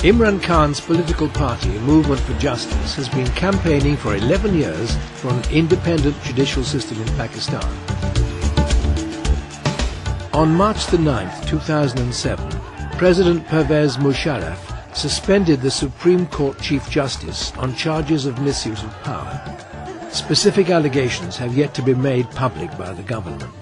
Imran Khan's political party, Movement for Justice, has been campaigning for 11 years for an independent judicial system in Pakistan. On March the 9th, 2007, President Pervez Musharraf suspended the Supreme Court Chief Justice on charges of misuse of power. Specific allegations have yet to be made public by the government.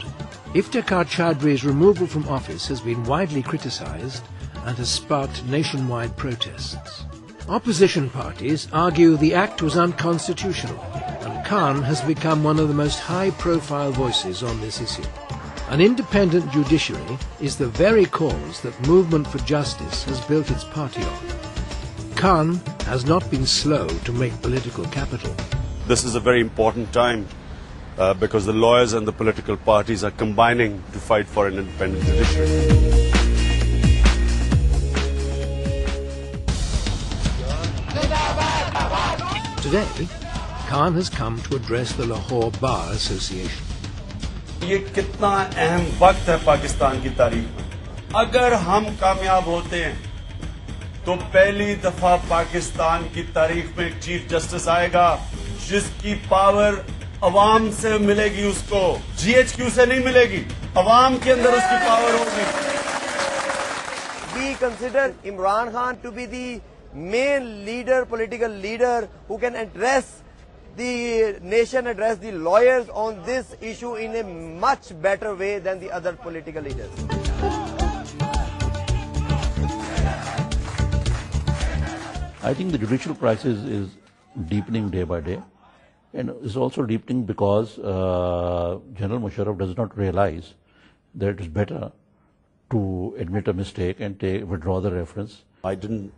Iftikhar Chaudhry's removal from office has been widely criticised and has sparked nationwide protests. Opposition parties argue the act was unconstitutional, and Khan has become one of the most high-profile voices on this issue. An independent judiciary is the very cause that Movement for Justice has built its party on. Khan has not been slow to make political capital. This is a very important time because the lawyers and the political parties are combining to fight for an independent judiciary. Today, Khan has come to address the Lahore Bar Association. ये कितना अहम वक्त है पाकिस्तान की तारीख में। अगर हम कामयाब होते हैं तो पहली दफा पाकिस्तान की तारीख में एक चीफ जस्टिस आएगा जिसकी पावर अवाम से मिलेगी, उसको GHQ से नहीं मिलेगी, अवाम के अंदर उसकी पावर होगी। We consider Imran Khan to be the main leader, political leader who can address the nation, address the lawyers on this issue in a much better way than the other political leaders. I think the judicial crisis is deepening day by day, and it's also deepening because General Musharraf does not realize that it is better to admit a mistake and withdraw the reference. I didn't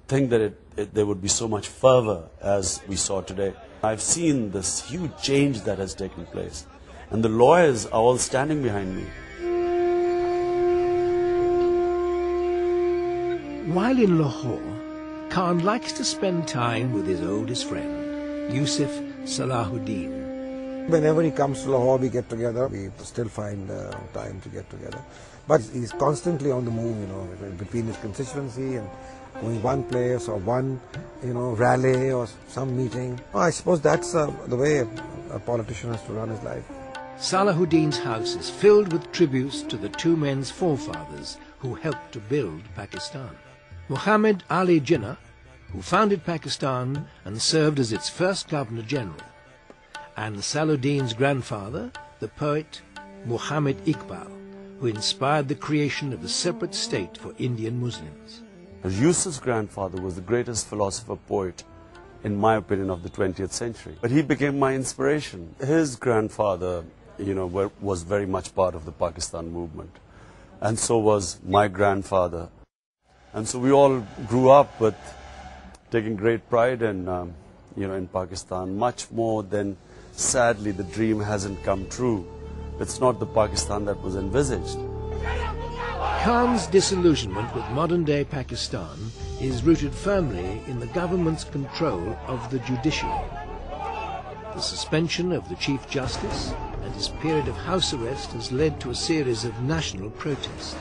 think that there would be so much fervor as we saw today. I've seen this huge change that has taken place, and the lawyers are all standing behind me. While in Lahore, Khan likes to spend time with his oldest friend, Yusuf Salahuddin. Whenever he comes to Lahore, we get together. We still find time to get together. But he's constantly on the move, between his constituency and going one place or one, rally or some meeting. I suppose that's the way a politician has to run his life. Salahuddin's house is filled with tributes to the two men's forefathers who helped to build Pakistan. Muhammad Ali Jinnah, who founded Pakistan and served as its first Governor-General, and Salahuddin's grandfather, the poet Muhammad Iqbal, who inspired the creation of a separate state for Indian Muslims. Yusuf's grandfather was the greatest philosopher poet, in my opinion, of the 20th century. But he became my inspiration. His grandfather, was very much part of the Pakistan movement. And so was my grandfather. And so we all grew up with taking great pride in, in Pakistan, much more than, sadly, the dream hasn't come true. It's not the Pakistan that was envisaged. Khan's disillusionment with modern-day Pakistan is rooted firmly in the government's control of the judiciary. The suspension of the Chief Justice and his period of house arrest has led to a series of national protests.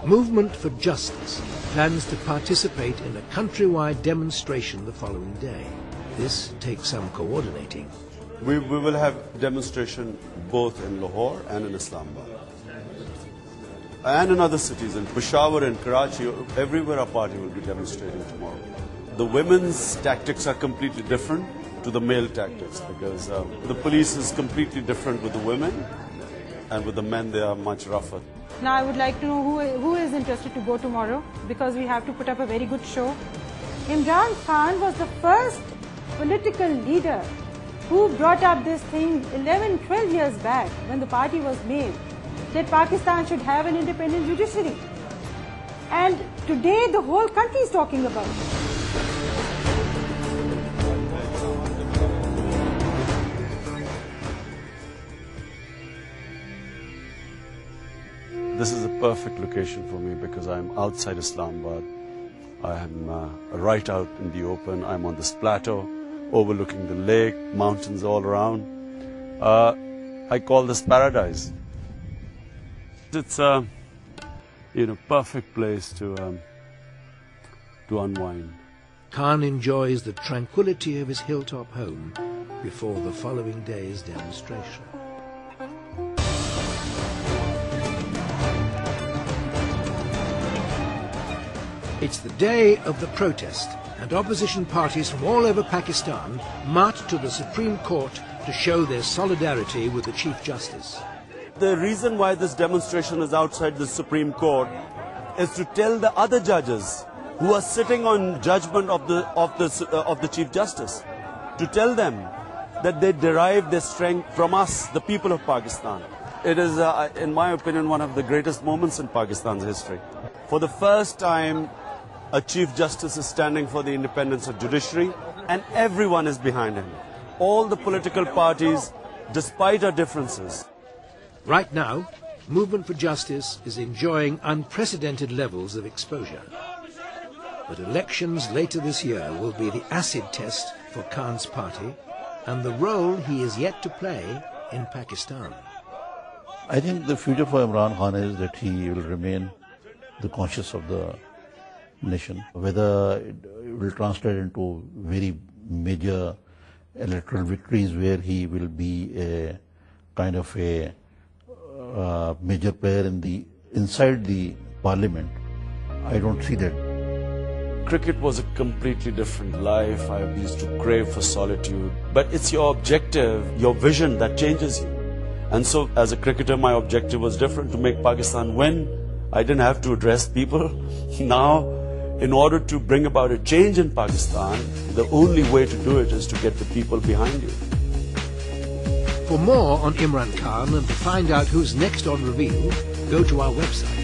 Movement for Justice plans to participate in a countrywide demonstration the following day. This takes some coordinating. We will have demonstration both in Lahore and in Islamabad. And in other cities, in Peshawar and Karachi, everywhere our party will be demonstrating tomorrow. The women's tactics are completely different to the male tactics because the police is completely different with the women, and with the men they are much rougher. Now I would like to know who is interested to go tomorrow, because we have to put up a very good show. Imran Khan was the first political leader who brought up this thing 11, 12 years back when the party was made, that Pakistan should have an independent judiciary. And today the whole country is talking about it. This is a perfect location for me because I'm outside Islamabad. I'm right out in the open. I'm on this plateau overlooking the lake, mountains all around. I call this paradise. It's perfect place to unwind. Khan enjoys the tranquility of his hilltop home before the following day's demonstration. It's the day of the protest, and opposition parties from all over Pakistan marched to the Supreme Court to show their solidarity with the Chief Justice. The reason why this demonstration is outside the Supreme Court is to tell the other judges who are sitting on judgment of the Chief Justice, to tell them that they derive their strength from us, the people of Pakistan. It is, in my opinion, one of the greatest moments in Pakistan's history. For the first time, a Chief Justice is standing for the independence of judiciary, and everyone is behind him. All the political parties, despite our differences. Right now, Movement for Justice is enjoying unprecedented levels of exposure. But elections later this year will be the acid test for Khan's party and the role he is yet to play in Pakistan. I think the future for Imran Khan is that he will remain the conscience of the nation. Whether it will translate into very major electoral victories where he will be a kind of a major player inside the parliament, I don't see that. Cricket was a completely different life. I used to crave for solitude. But it's your objective, your vision that changes you. And so as a cricketer, my objective was different, to make Pakistan win. I didn't have to address people. Now, in order to bring about a change in Pakistan, the only way to do it is to get the people behind you. For more on Imran Khan and to find out who's next on Reveal, go to our website.